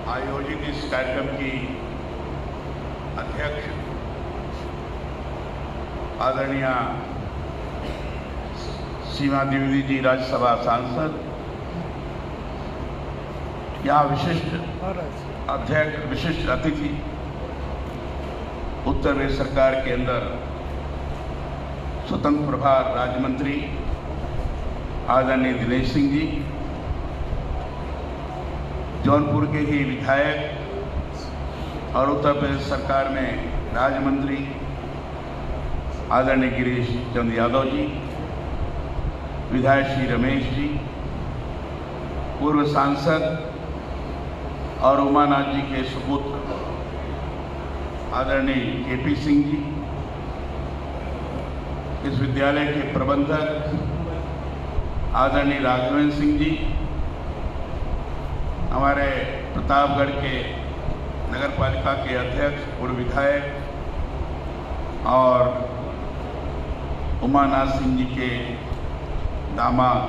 आयोजित इस कार्यक्रम की अध्यक्ष आदरणीय सीमा द्विवेदी जी, राज्यसभा सांसद, यहाँ विशिष्ट अध्यक्ष, विशिष्ट अतिथि, उत्तर प्रदेश सरकार के अंदर स्वतंत्र प्रभार राज्य मंत्री आदरणीय दिनेश सिंह जी, जौनपुर के ही विधायक और उत्तर प्रदेश सरकार में राज्य मंत्री आदरणीय गिरीश चंद्र यादव जी, विधायक श्री रमेश जी, पूर्व सांसद और उमानाथ जी के सुपुत्र आदरणीय केपी सिंह जी, इस विद्यालय के प्रबंधक आदरणीय राघवेंद्र सिंह जी, हमारे प्रतापगढ़ के नगर पालिका के अध्यक्ष, पूर्व विधायक और उमानाथ सिंह जी के दामाद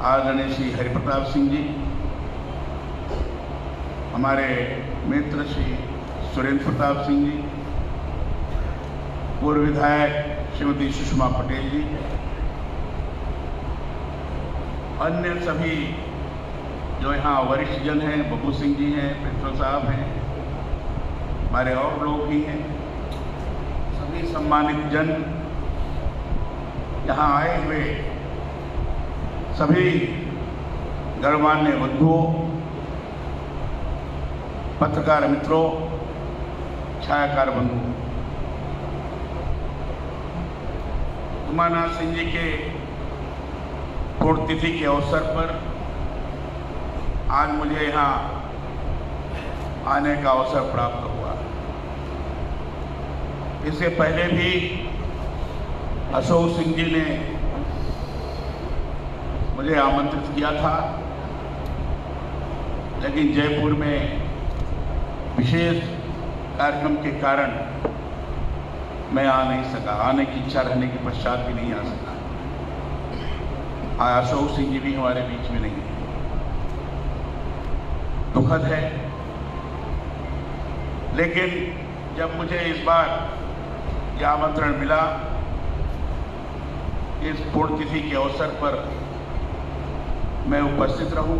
आदरणीय श्री हरिप्रताप सिंह जी, हमारे मित्र श्री सुरेंद्र प्रताप सिंह जी, पूर्व विधायक श्रीमती सुषमा पटेल जी, अन्य सभी जो यहाँ वरिष्ठ जन हैं, बब्बू सिंह जी हैं, प्रिंसिपल साहब हैं, हमारे और लोग भी हैं, सभी सम्मानित जन, यहाँ आए हुए सभी गणमान्य बंधुओं, पत्रकार मित्रों, छायाकार बंधुओं, उमानाथ सिंह जी के पुण्यतिथि के अवसर पर आज मुझे यहाँ आने का अवसर प्राप्त हुआ। इससे पहले भी अशोक सिंह जी ने मुझे आमंत्रित किया था, लेकिन जयपुर में विशेष कार्यक्रम के कारण मैं आ नहीं सका। आने की इच्छा रहने के पश्चात भी नहीं आ सका। अशोक सिंह जी भी हमारे बीच में नहीं है, दुखद है। लेकिन जब मुझे इस बार यह आमंत्रण मिला, इस पुण्यतिथि के अवसर पर मैं उपस्थित रहूं,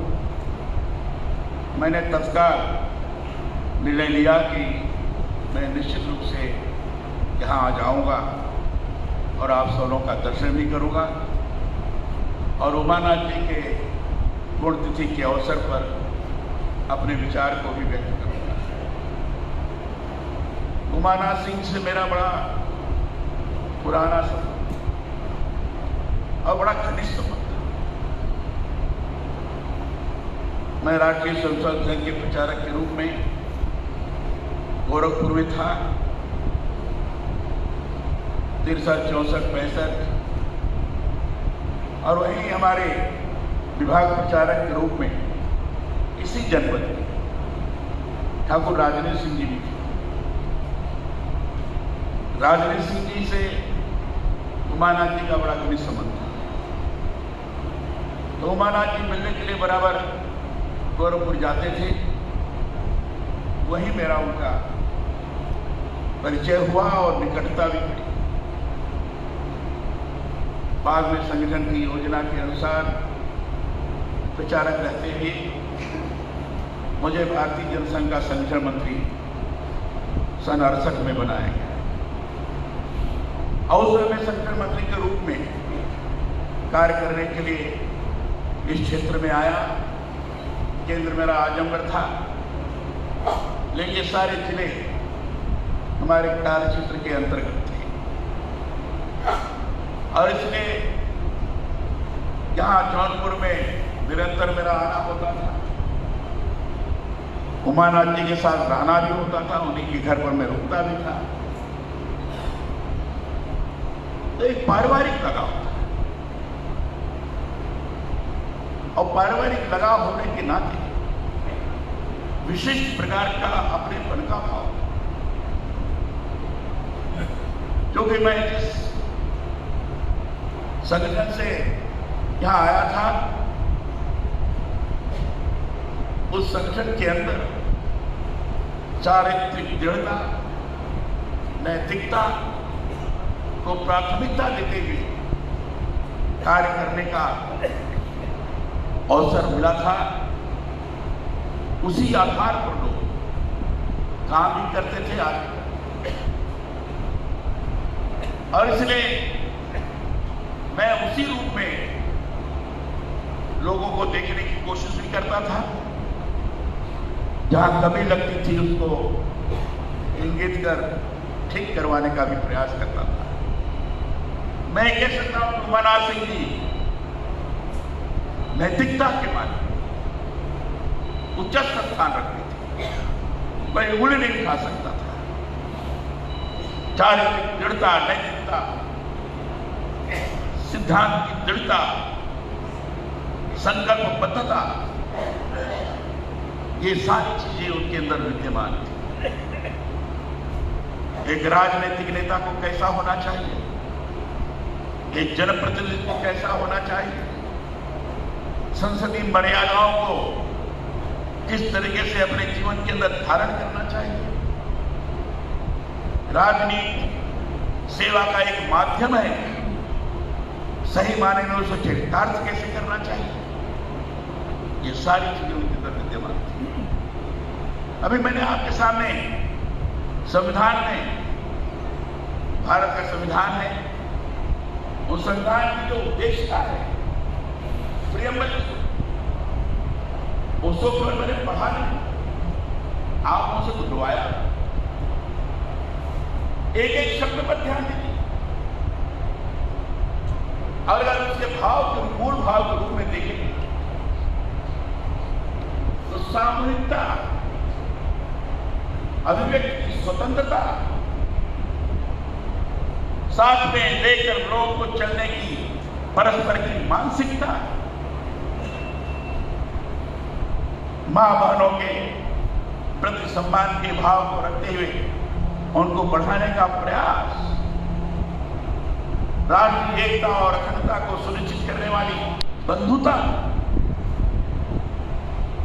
मैंने तत्काल निर्णय लिया कि मैं निश्चित रूप से यहाँ आ जाऊंगा और आप सबों का दर्शन भी करूंगा और उमानाथ जी के पुण्यतिथि के अवसर पर अपने विचार को भी व्यक्त करूंगा। उमानाथ सिंह से मेरा बड़ा पुराना संबंध और बड़ा घनिष्ठ संबंध है। मैं राष्ट्रीय स्वयंसेवक संघ के प्रचारक के रूप में गोरखपुर में था 63, 64, 65 और वहीं हमारे विभाग प्रचारक के रूप में इसी जनपद में ठाकुर राजनीश सिंह जी भी थे। राजनीश सिंह जी से उमानाथ जी का बड़ा घनिष्ठ संबंध था, तो उमानाथ जी मिलने के लिए बराबर गोरखपुर जाते थे। वहीं मेरा उनका परिचय हुआ और निकटता भी हुई। बाद में संगठन की योजना के अनुसार प्रचारक रहते हुए मुझे भारतीय जनसंघ का संगठन मंत्री सन 68 में बनाया गया और उस समय मैं संगठन मंत्री के रूप में कार्य करने के लिए इस क्षेत्र में आया। केंद्र मेरा आजमगढ़ था, लेकिन ये सारे जिले हमारे कार्य क्षेत्र के अंतर्गत थे और इसलिए यहाँ जौनपुर में निरंतर मेरा आना होता था। उमानाथ जी के साथ रहना भी होता था, उन्हीं के घर पर मैं रुकता भी था। तो एक पारिवारिक लगाव था और पारिवारिक लगाव होने के नाते विशिष्ट प्रकार का अपनेपन का भाव, क्योंकि मैं जिस संगठन से यहाँ आया था उस संगठन के अंदर चारित्रिक दृढ़ता, नैतिकता को प्राथमिकता देते हुए कार्य करने का अवसर मिला था। उसी आधार पर लोग काम भी करते थे आगे, और इसलिए मैं उसी रूप में लोगों को देखने की कोशिश भी करता था। जहां कमी लगती थी उसको इंगित कर ठीक करवाने का भी प्रयास करता था। मैं कह सकता हूं उमानाथ सिंह जी नैतिकता के माध्यम उच्च स्थान रखते थे, कोई उंगली नहीं उठा सकता था। चारित्रिक दृढ़ता, नैतिकता, सिद्धांत की दृढ़ता, संकल्पबद्धता, ये सारी चीजें उनके अंदर विद्यमान थी। एक राजनीतिक नेता को कैसा होना चाहिए, एक जनप्रतिनिधि को कैसा होना चाहिए, संसदीय मर्यादाओं को किस तरीके से अपने जीवन के अंदर धारण करना चाहिए, राजनीति सेवा का एक माध्यम है, सही माने में उसे चरितार्थ कैसे करना चाहिए, ये सारी चीजें उनके अंदर विद्यमान थी। अभी मैंने आपके सामने संविधान में, भारत का संविधान है, उस संविधान की जो उद्देश्यता है, प्रियम्बल, उसको केवल मैंने पढ़ा नहीं, आप उनसे बुलवाया, एक एक शब्द पर ध्यान दीजिए, और अगर उसके भाव के मूल भाव के रूप में देखेंगे तो सामूहिकता, अभिव्यक्ति की स्वतंत्रता, साथ में लेकर लोगों को चलने की परस्पर की मानसिकता, मां बहनों के प्रति सम्मान के भाव को रखते हुए उनको बढ़ाने का प्रयास, राष्ट्रीय एकता और अखंडता को सुनिश्चित करने वाली बंधुता,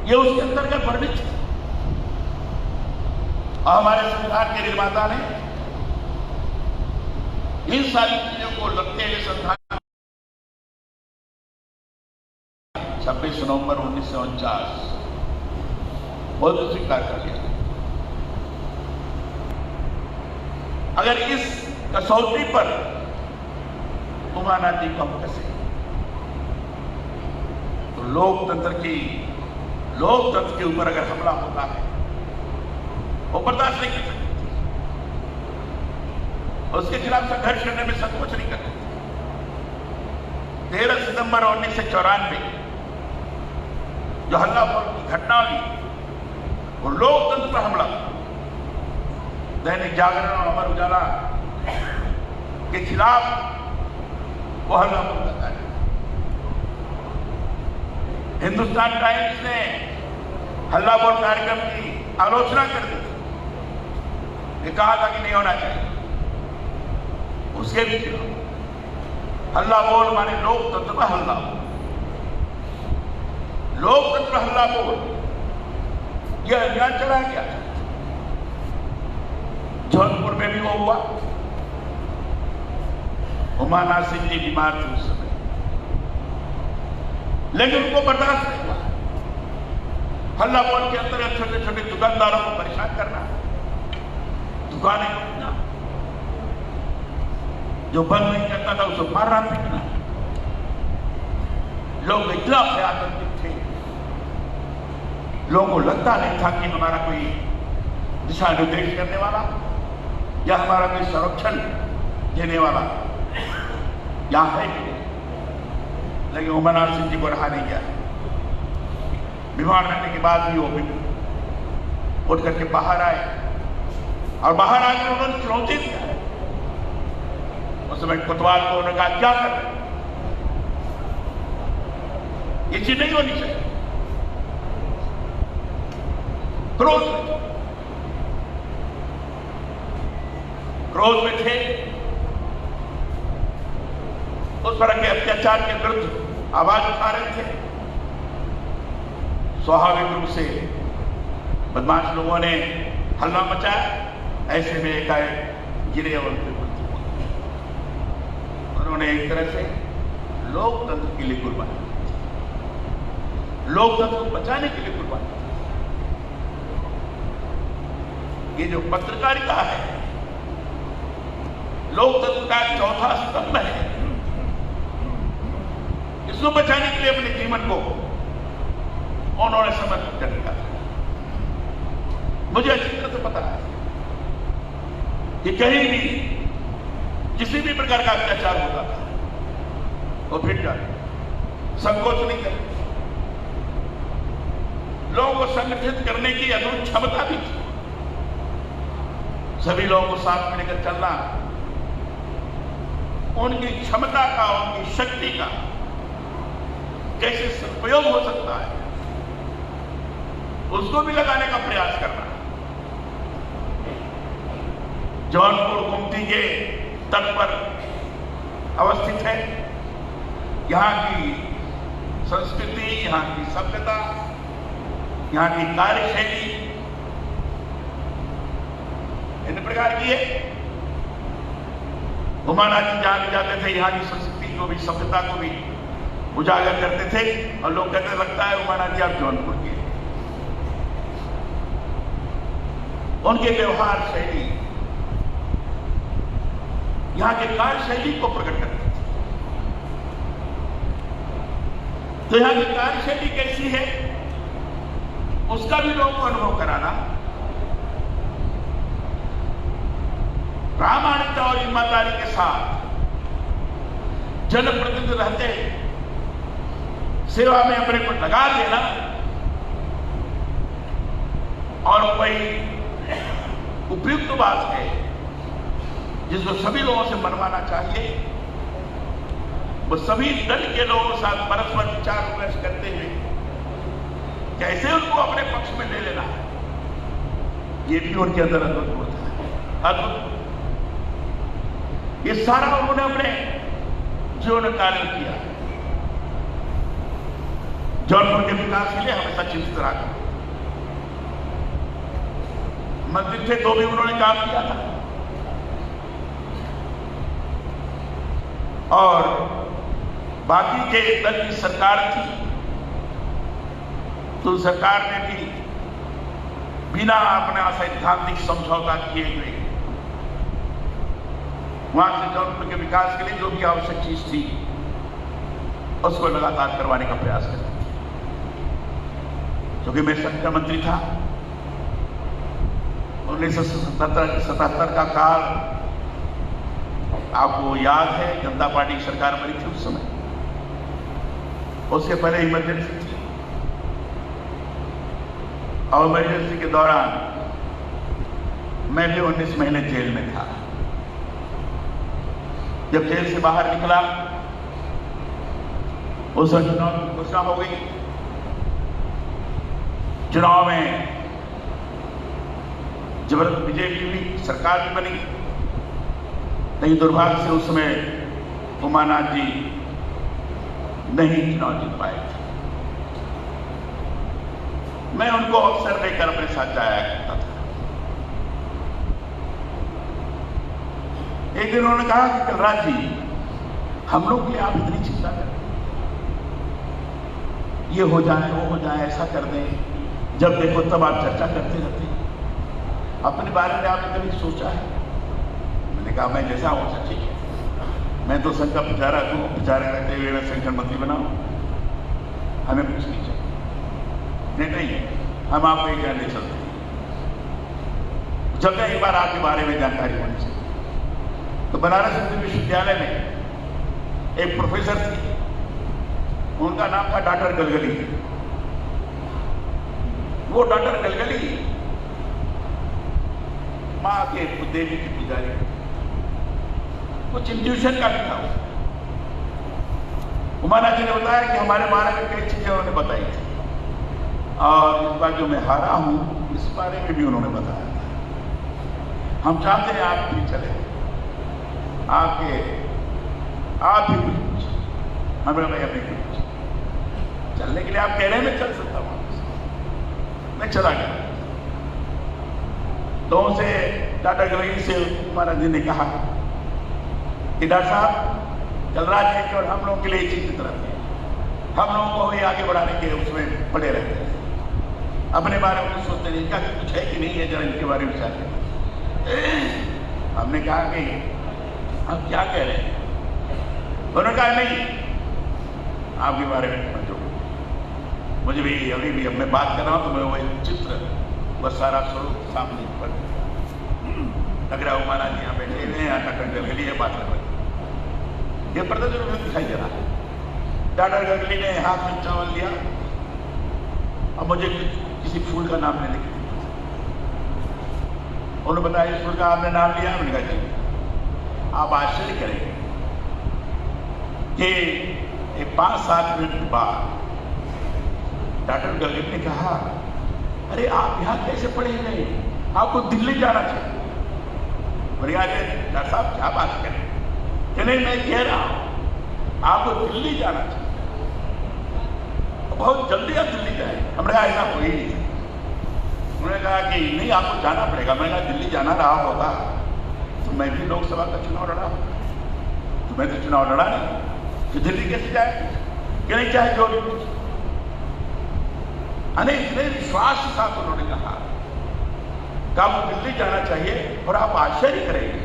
ये उसके अंतर्गत वर्णित है। और हमारे संविधान के निर्माता ने इन सारी चीजों को लगते हुए संविधान 26 नवंबर 1949 बहुत स्वीकार कर लिया। अगर इस कसौटी पर उमानाथ जी को हम कसे तो लोकतंत्र के ऊपर अगर हमला होता है वो बर्दाश्त नहीं कर सकते, उसके खिलाफ संघर्ष करने में संकोच नहीं करते। 13 सितंबर 1994 जो हल्ला बोल की घटना हुई वो लोकतंत्र पर हमला, दैनिक जागरण और अमर उजाला के खिलाफ वो हल्ला बोल का कार्य। हिंदुस्तान टाइम्स ने हल्ला बोल कार्यक्रम की आलोचना कर दी, ये कहा था कि नहीं होना चाहिए, उसके भी खिलाफ हल्ला बोल माने लोकतंत्र पर हल्ला, लोकतंत्र पर हल्ला बोल, यह अभियान चलाया गया। जौनपुर में भी वो हुआ, उमानाथ सिंह जी बीमार थे उस समय, लेकिन उनको बर्दाश्त नहीं हुआ। हल्ला बोल के अंतर्गत छोटे छोटे दुकानदारों को परेशान करना, दुकानें लूटना, जो बंद नहीं करता था उसको मारना पीटना। लोग इतना भयानक थे, लोगों को लगता नहीं था कि हमारा कोई दिशा निर्देश करने वाला या हमारा कोई संरक्षण देने वाला यहां है कि नहीं। लेकिन उमानाथ सिंह जी को रहा नहीं गया, बीमार रहने के बाद भी वो उठ करके बाहर आए, और बाहर आकर उन्होंने चुनौती दिया है। उस समय कोतवाल को उन्होंने कहा क्या कर रहे, ये चीज नहीं होनी चाहिए। क्रोध में थे, उस तरह के अत्याचार के विरुद्ध आवाज उठा रहे थे, स्वाभाविक रूप से बदमाश लोगों ने हल्ला मचाया। ऐसे में एकाएक गिरे और उन्होंने एक तरह से लोकतंत्र के लिए कुर्बानी, लोकतंत्र को बचाने के लिए कुर्बानी। ये जो पत्रकारिता है, लोकतंत्र का चौथा स्तंभ है, इसको बचाने के लिए अपने जीवन को उन्होंने समर्पित कर दिया। मुझे अच्छी तरह से पता है कि कहीं भी किसी भी प्रकार का अत्याचार होता था वो फिर जाते, संकोच नहीं करते, लोगों को संगठित करने की अद्भुत क्षमता भी थी। सभी लोगों को साथ मिलकर चलना उनकी क्षमता का, उनकी शक्ति का कैसे सदुपयोग हो सकता है उसको भी लगाने का प्रयास करना। जौनपुर गोमती के तट पर अवस्थित है। यहां की संस्कृति, यहां की सभ्यता, यहां की कार्यशैली इन प्रकार की है। उमानाथ जी जहां भी जाते थे यहां की संस्कृति को भी, सभ्यता को भी उजागर करते थे और लोग कहते लगता है उमानाथ जी आप जौनपुर के। उनके व्यवहार शैली, यहां के कार्यशैली को प्रकट करते थे। तो यहां की कार्यशैली कैसी है उसका भी लोगों को अनुभव कराना, प्रामाणिकता और ईमानदारी के साथ जनप्रतिनिधि रहते सेवा में अपने को लगा देना और कोई उपयुक्त बात है जिसको सभी लोगों से मनवाना चाहिए, वो सभी दल के लोगों के साथ परस्पर विचार विमर्श करते हुए कैसे उनको अपने पक्ष में ले लेना है, ये भी उनके अंदर अद्भुत होता है। अद्भुत ये सारा उन्होंने अपने जीवन काल में किया। जौनपुर के विकास के लिए हमेशा चिंतित रहा। मंत्री थे तो भी उन्होंने काम किया था और बाकी के दल की सरकार थी तो सरकार ने भी बिना अपना सैद्धांतिक समझौता किए हुए वहां से जौनपुर के विकास के लिए जो भी आवश्यक चीज थी उसको लगातार करवाने का प्रयास करते थे। क्योंकि मैं संख्या मंत्री था, 1977 का काल आपको याद है, जनता पार्टी की सरकार बनी थी उस समय। उसके पहले इमरजेंसी थी और इमरजेंसी के दौरान मैं भी 19 महीने जेल में था। जब जेल से बाहर निकला उस वक्त चुनाव की घोषणा हो गई। चुनाव में जबरदस्त विजय भी हुई, सरकार भी बनी, लेकिन दुर्भाग्य से उस समय उमानाथ जी नहीं चुनाव जीत पाए थे। मैं उनको अवसर लेकर अपने साथ जाया करता था। एक दिन उन्होंने कहा कि कलराज जी, हम लोग के लिए आप इतनी चिंता करते, ये हो जाए वो हो जाए, ऐसा कर दें, जब देखो तब आप चर्चा करते रहते हैं, अपने बारे में आपने कभी सोचा है? मैंने कहा मैं जैसा हो सके, मैं तो संघ का प्रचारक हूँ, प्रचारक रहते हुए मैं संगठन मंत्री बनाऊं, हमें कुछ नहीं चाहिए। नहीं, हम आपको एक जानने चलते हैं, जब एक बार आपके बारे में जानकारी होनी चाहिए। तो बनारस हिंदू विश्वविद्यालय में एक प्रोफेसर थी, उनका नाम था डॉक्टर गलगली। वो डॉक्टर गलगली मां के देवी की पुजारी, कुछ इंट्यूशन का भी था। उमानाथ जी ने बताया कि हमारे बारे में कई चीजें उन्होंने बताई थी और इस बार जो मैं हारा हूं इस बारे में भी उन्होंने बताया था। हम चाहते हैं आप भी चले, आप भी कुछ हमें मैं अपने कुछ चलने के लिए आप कह रहे हैं, मैं चल सकता हूं। चला गया। तो उनसे डॉक्टर गगली से महाराज जी ने कहा कि डॉक्टर साहब कलराज जी केवल हम लोगों के लिए चिंतित रहते हैं, हम लोगों को ही आगे बढ़ाने के उसमें पड़े रहते हैं, अपने बारे में सोचते नहीं, क्या कुछ है कि नहीं है, जरा इनके बारे में विचार करें। हमने कहा कि हम क्या कह रहे हैं? उन्होंने कहा नहीं, आपके बारे में समझो, मुझे भी अभी भी अब मैं बात कर रहा हूँ तो मैं वही चित्र, वह सारा स्वरूप सामने पर लग रहा है। महाराज जी यहाँ बैठे हुए हैं, डॉक्टर गगली है, बात कर रहे हैं, ये पर्दा जरूर दिखाई दे रहा है। डॉक्टर गगली ने हाथ में चावल लिया और मुझे किसी फूल का नाम लेने के लिए उन्होंने बताया, इस फूल का आपने नाम लिया? मैंने कहा जी। आप आश्चर्य करेंगे कि 5-7 मिनट बाद डॉक्टर गगली ने कहा, अरे आप यहाँ कैसे पढ़े गए? आपको दिल्ली जाना चाहिए। बोले डॉक्टर साहब क्या बात करें? कि नहीं, मैं कह रहा हूं आपको दिल्ली जाना चाहिए, बहुत जल्दी आप दिल्ली जाए। हमने कहा ऐसा कोई नहीं। उन्होंने कहा कि नहीं, आपको जाना पड़ेगा। मैंने कहा दिल्ली जाना रहा होगा तो मैं भी लोकसभा का चुनाव लड़ा, तो मैं तो चुनाव लड़ा नहीं, तो दिल्ली कैसे जाए? कि नहीं, चाहे जो इतने विश्वास के साथ उन्होंने कहा कि आपको दिल्ली जाना चाहिए। और आप आश्चर्य करेंगे,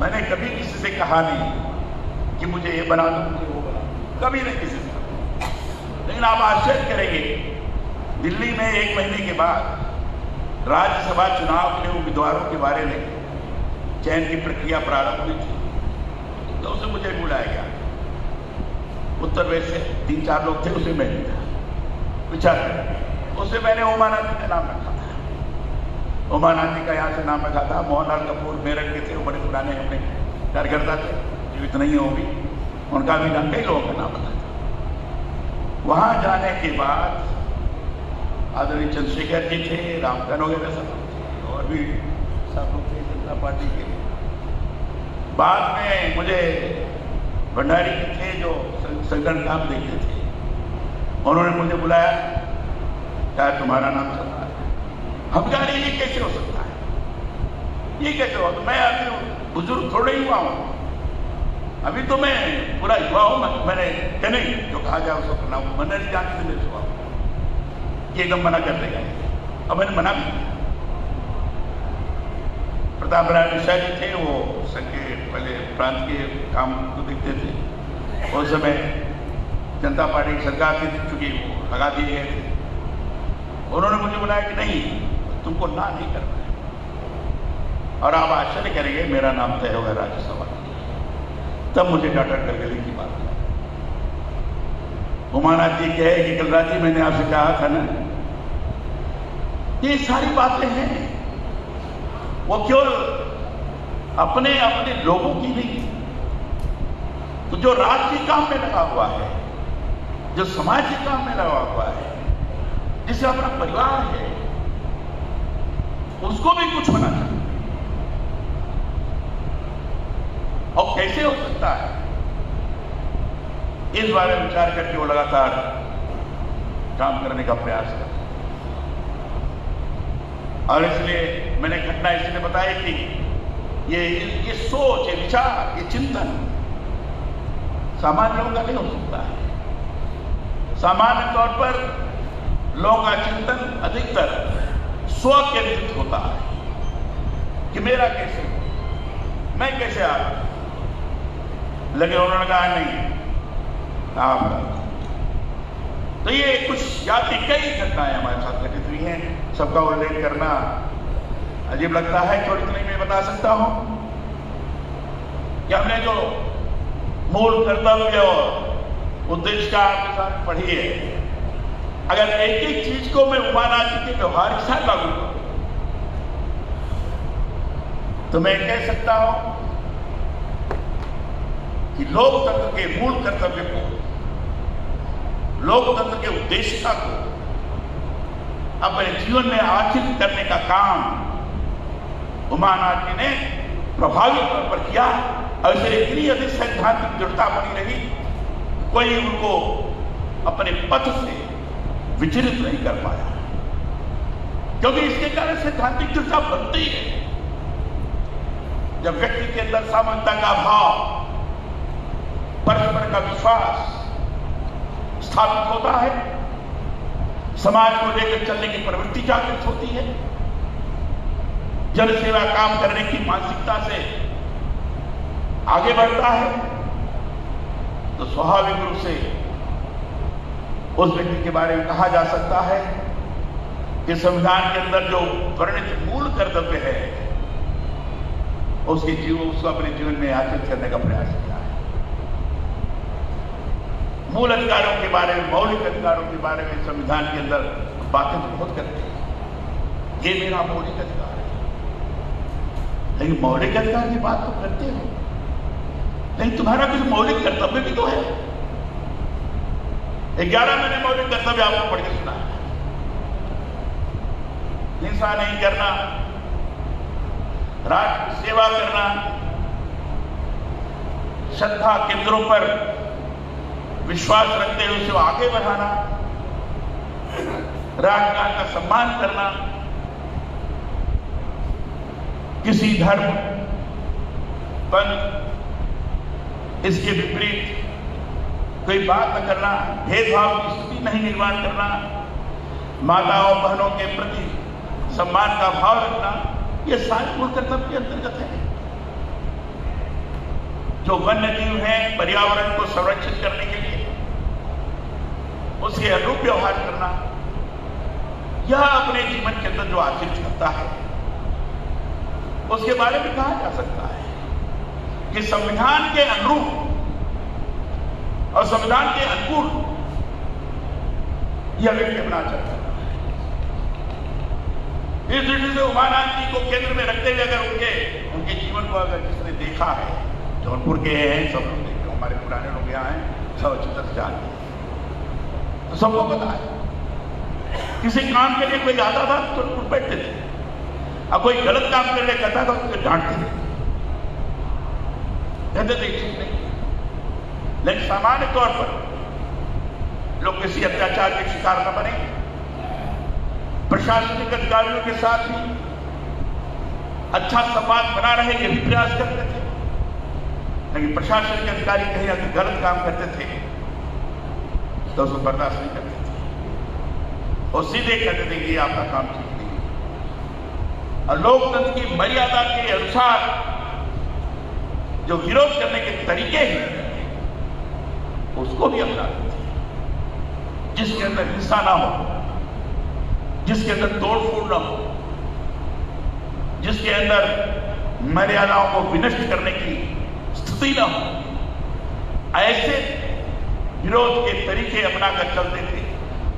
मैंने कभी किसी से कहा नहीं कि मुझे ये बना दो, मुझे वो बना दो, कभी नहीं किसी से। लेकिन आप आश्चर्य करेंगे, दिल्ली में 1 महीने के बाद राज्यसभा चुनाव के लिए उम्मीदवारों के बारे में चयन की प्रक्रिया प्रारंभ हुई थी, तो उसे मुझे बुलाया गया। उत्तर प्रदेश से 3-4 लोग थे, उसे मैं था विचार करें। उससे मैंने उमानाथ जी का नाम रखा था। उमानाथ जी का यहाँ से नाम रखा था। मोहनलाल कपूर मेरठ के थे, वो बड़े पुराने अपने कार्यकर्ता थे, जीवित नहीं होगी, उनका भी नाम, कई लोगों का नाम पता था। वहां जाने के बाद आदरणीय चंद्रशेखर जी थे, रामधन वगैरह सब थे, और भी सब लोग थे जनता पार्टी के। बाद में मुझे भंडारी जी थे जो संगठन काम देखते थे, उन्होंने मुझे बुलाया, क्या तुम्हारा नाम चल रहा है? हम कह रहे ये कैसे हो सकता है, ये कैसे हो? तो मैं अभी बुजुर्ग थोड़े ही हुआ हूं, अभी तो मैं पूरा युवा हूं। मैंने क्या नहीं, जो कहा जाए उसको करना, मैंने नहीं जानते थे मेरे हुआ कि एकदम मना कर देगा। अब मैंने मना भी किया। प्रताप राय मिश्रा जी थे, वो संघ के पहले प्रांत के काम को देखते थे, उस समय जनता पार्टी की सरकार थी, चूंकि वो लगा दिए गए थे। उन्होंने मुझे बुलाया कि नहीं, तुमको ना नहीं करना है। और आप आश्चर्य करेंगे, मेरा नाम तय होगा राज्यसभा। तब मुझे डॉक्टर गगली की बात, उमानाथ जी कहे कि कलराज जी मैंने आपसे कहा था ना, ये सारी बातें हैं, वो केवल अपने अपने लोगों की नहीं, तो जो राष्ट्रीय काम में लगा हुआ है, जो समाज के काम में लगा हुआ है, जिसे अपना परिवार है, उसको भी कुछ होना चाहिए। और कैसे हो सकता है, इस बारे में विचार करके वो लगातार काम करने का प्रयास कर। और इसलिए मैंने घटना इसलिए बताई कि ये सोच, ये विचार, ये चिंतन सामान्य लोगों का नहीं हो सकता है। सामान्य तौर पर लोगों का चिंतन अधिकतर स्व केंद्रित होता है कि मेरा कैसे, मैं कैसे आ। लेकिन उन्होंने कहा नहीं, आप। तो ये कुछ याद की कई घटनाएं हमारे साथ घटित हुई हैं, सबका उल्लेख करना अजीब लगता है, और इतनी मैं बता सकता हूं कि हमने जो मूल कर्तव्य और उद्देश्य का आपके साथ पढ़ी है, अगर एक एक चीज को मैं उमानाथ जी के व्यवहार के साथ लागू करूं तो मैं कह सकता हूं कि लोकतंत्र के मूल कर्तव्य को, लोकतंत्र के उद्देश्यता को अपने जीवन में आचरित करने का काम उमानाथ जी ने प्रभावी तौर पर किया। और इसलिए इतनी अधिक सैद्धांतिक दृढ़ता बनी रही, कोई उनको अपने पथ से विचलित नहीं कर पाया। क्योंकि इसके कारण सैद्धांतिक चर्चा बनती है। जब व्यक्ति के अंदर समानता का भाव, परस्पर का विश्वास स्थापित होता है, समाज को लेकर चलने की प्रवृत्ति जागृत होती है, जन सेवा काम करने की मानसिकता से आगे बढ़ता है, तो स्वाभाविक रूप से उस व्यक्ति के बारे में कहा जा सकता है कि संविधान के अंदर जो वर्णित मूल कर्तव्य है उसको अपने जीवन में आचरित करने का प्रयास किया है। मूल अधिकारों के बारे में, मौलिक अधिकारों के बारे में संविधान के अंदर बातें तो बहुत करते हैं, ये मेरा मौलिक अधिकार है, लेकिन मौलिक अधिकार की बात तो करते हो, लेकिन तुम्हारा कुछ मौलिक कर्तव्य भी तो है। 11 मैंने मौलिक कर्तव्य आपको पढ़ के सुना है। हिंसा नहीं करना, राष्ट्र की सेवा करना, श्रद्धा केंद्रों पर विश्वास रखते हुए उसे आगे बढ़ाना, राष्ट्रगान का सम्मान करना, किसी धर्म, पंथ, इसके विपरीत कोई बात न करना, भेदभाव की स्थिति नहीं निर्माण करना, माताओं बहनों के प्रति सम्मान का भाव रखना, ये सारे मूल कर्तव्य के अंतर्गत है। जो वन्य जीव हैं, पर्यावरण को संरक्षित करने के लिए उसके अनुरूप व्यवहार करना, यह अपने जीवन के अंदर जो आचरित करता है उसके बारे में कहा जा सकता है कि संविधान के अनुरूप और संविधान के अनुकूल यह व्यक्ति अपना चाहता है। इस दृष्टि से उमानाथ जी को केंद्र में रखते हुए अगर उनके जीवन को अगर जिसने देखा है, जौनपुर के हैं, सब लोग देखते हैं, हमारे पुराने लोग यहाँ हैं, सब अच्छी तरह जानते हैं, तो सबको पता है किसी काम के लिए कोई आता था तो उठ बैठते थे, अब कोई गलत काम करने कहता था तो डांटते थे, कहते थे ठीक नहीं। लेकिन सामान्य तौर पर लोग किसी अत्याचार के शिकार न बने, प्रशासनिक अधिकारियों के साथ भी अच्छा संवाद बना रहे ये भी प्रयास करते थे, लेकिन प्रशासनिक अधिकारी कहीं अगर गलत काम करते थे तो उसको बर्दाश्त नहीं करते थे और सीधे कहते थे कि आपका काम ठीक नहीं। और लोकतंत्र की मर्यादा के अनुसार जो विरोध करने के तरीके हैं उसको भी अपनाते थे, जिसके अंदर हिंसा ना हो, जिसके अंदर तोड़फोड़ ना हो, जिसके अंदर मर्यादाओं को विनष्ट करने की स्थिति ना हो, ऐसे विरोध के तरीके अपनाकर चलते थे।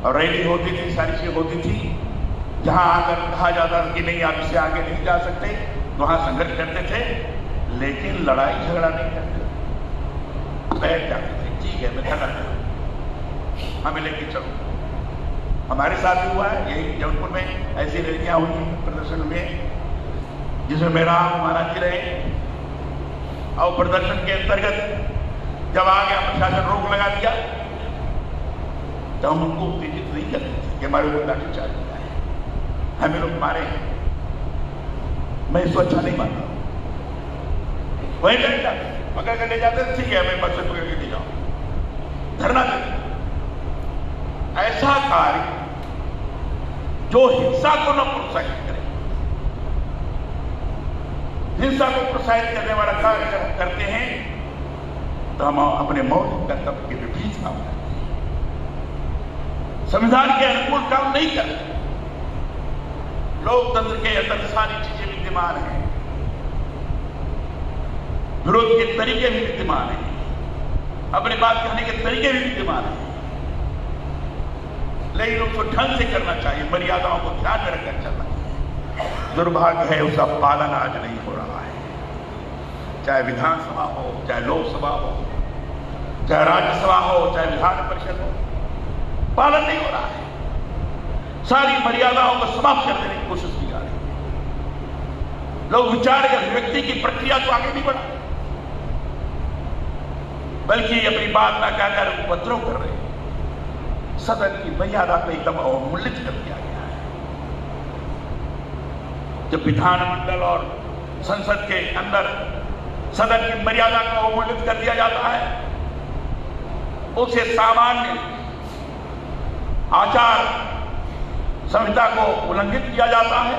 और रैली होती थी, सारी चीजें होती थी, जहां आकर कहा जाता था कि नहीं आप इससे आगे नहीं जा सकते, तो वहां संघर्ष करते थे, लेकिन लड़ाई झगड़ा नहीं करते, बैठ जाते थे, ठीक है मैं धरना करूं, हमें लेके चलो। हमारे साथ भी हुआ है, यही जौनपुर में ऐसी रैलियां हुई प्रदर्शन में जिसमें मेरा महाराज जी रहे, और प्रदर्शन के अंतर्गत जब आ गया प्रशासन रोक लगा दिया तो हम उनको उत्तेजित नहीं करते थे कि हमारे ऊपर लाठीचार्ज किया है, हमें लोग मारे हैं, मैं इसको अच्छा नहीं मानता। वहीं बैठ जाते पकड़ कर ले जाते, ठीक है मैं बस से पकड़ के ले जाऊं, धरना देते। ऐसा कार्य जो हिंसा को न प्रोत्साहित करे, हिंसा को प्रोत्साहित करने वाला कार्य जब हम करते हैं तो हम अपने मौलिक कर्तव्य के विपरीत काम करते हैं, संविधान के अनुकूल काम नहीं करते। लोकतंत्र के अंदर सारी चीजें विद्यमान हैं, विरोध के तरीके भी विद्यमान हैं, अपनी बात कहने के तरीके भी विद्यमान हैं, लेकिन उसको ढंग से करना चाहिए, मर्यादाओं को ध्यान में रखकर चलना चाहिए। दुर्भाग्य है उसका पालन आज नहीं हो रहा है, चाहे विधानसभा हो, चाहे लोकसभा हो, चाहे राज्यसभा हो, चाहे विधान परिषद हो, पालन नहीं हो रहा है। सारी मर्यादाओं को समाप्त कर देने की कोशिश की जा रही है। लोग विचार या अभिव्यक्ति की प्रक्रिया को आगे नहीं बढ़ा, बल्कि अपनी बात ना कहकर उपद्रव कर रहे हैं। सदन की मर्यादा को एकदम अवमूल्यित कर दिया गया है। जब विधानमंडल और संसद के अंदर सदन की मर्यादा को अवमूल्यित कर दिया जाता है, उसे सामान्य आचार संहिता को उल्लंघित किया जाता है,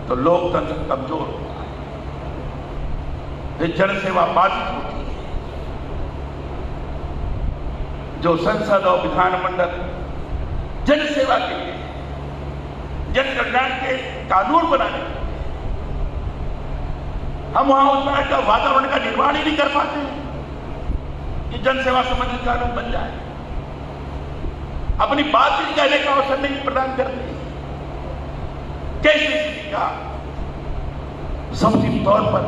तो लोकतंत्र कमजोर होता है, जनसेवा बाधित होती है। जो संसद और विधानमंडल जनसेवा के लिए, जन कल्याण के कानून बनाने के लिए, हम वहां उस तरह का वातावरण का निर्माण ही नहीं कर पाते हैं कि जनसेवा संबंधित कानून बन जाए, अपनी बात भी कहने का अवसर नहीं प्रदान करते। कैसे स्थिति का समुचित तौर पर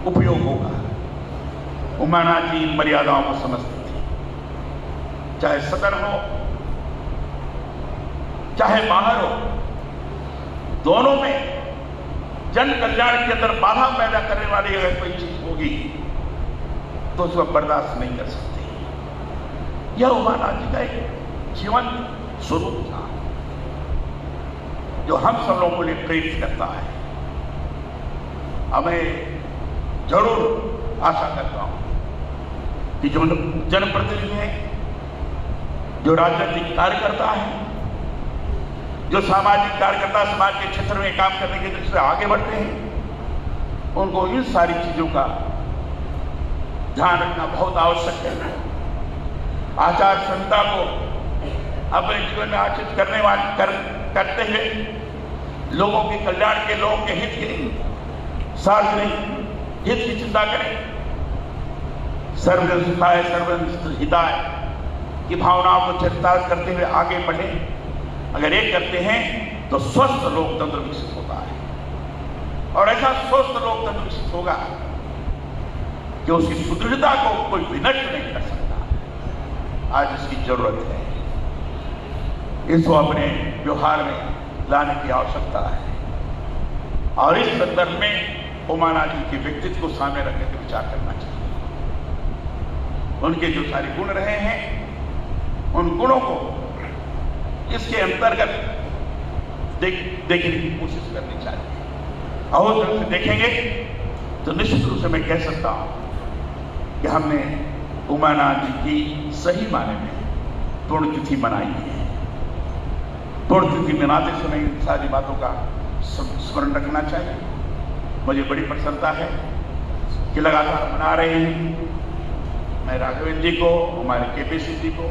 उपयोग होगा? उमानाथ जी इन मर्यादाओं को समझते थे। चाहे सदन हो, चाहे बाहर हो, दोनों में जन कल्याण के अंदर बाधा पैदा करने वाली अगर कोई चीज होगी तो उसको बर्दाश्त नहीं कर सकते। यह उमानाथ जी का एक जीवंत स्वरूप था जो हम सब लोगों को लिए प्रेरित करता है। हमें जरूर आशा करता हूं कि जो जनप्रतिनिधि हैं, जो राजनीतिक कार्यकर्ता हैं, जो सामाजिक कार्यकर्ता समाज के क्षेत्र में काम करने की दृष्टि से आगे बढ़ते हैं, उनको इन सारी चीजों का ध्यान रखना बहुत आवश्यक है। आचार संहिता को अपने जीवन में आचरित करते हुए लोगों के कल्याण के, लोगों के हित के, सार्वजनिक हित की चिंता करें। सर्वजन सुखाय सर्वजन हिताय की भावनाओं को चरितार्थ करते हुए आगे बढ़े। अगर ये करते हैं तो स्वस्थ लोकतंत्र विकसित होता है, और ऐसा स्वस्थ लोकतंत्र विकसित होगा कि उसकी सुदृढ़ता को कोई विनष्ट नहीं कर सकता। आज इसकी जरूरत है, इसको अपने व्यवहार में लाने की आवश्यकता है। और इस संदर्भ में उमानाथ जी के व्यक्तित्व को सामने रखने का विचार करना चाहिए। उनके जो सारे गुण रहे हैं, उन गुणों को इसके अंतर्गत देखने की कोशिश करनी चाहिए। और जब से देखेंगे तो निश्चित रूप से मैं कह सकता हूं कि हमने उमानाथ जी की सही माने में पुण्यतिथि मनाई है। पुण्यतिथि मनाते समय इन सारी बातों का स्मरण रखना चाहिए। मुझे बड़ी प्रसन्नता है कि लगातार मना रहे हैं। मैं राघवेंद्र जी को, हमारे केपीसी जी को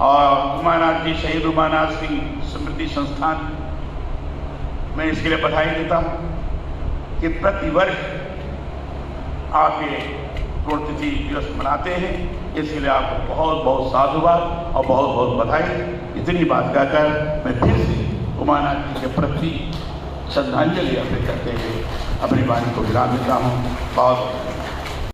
और उमानाथ जी, शहीद उमानाथ सिंह स्मृति संस्थान, मैं इसके लिए बधाई देता हूं कि प्रतिवर्ष आप ये पुण्यतिथि दिवस मनाते हैं। इसके लिए आपको बहुत बहुत साधुवाद और बहुत बहुत बधाई। इतनी बात कहकर मैं फिर से उमानाथ जी के प्रति श्रद्धांजलि अर्पित करते हुए अपनी वाणी को विराम देता हूँ। बहुत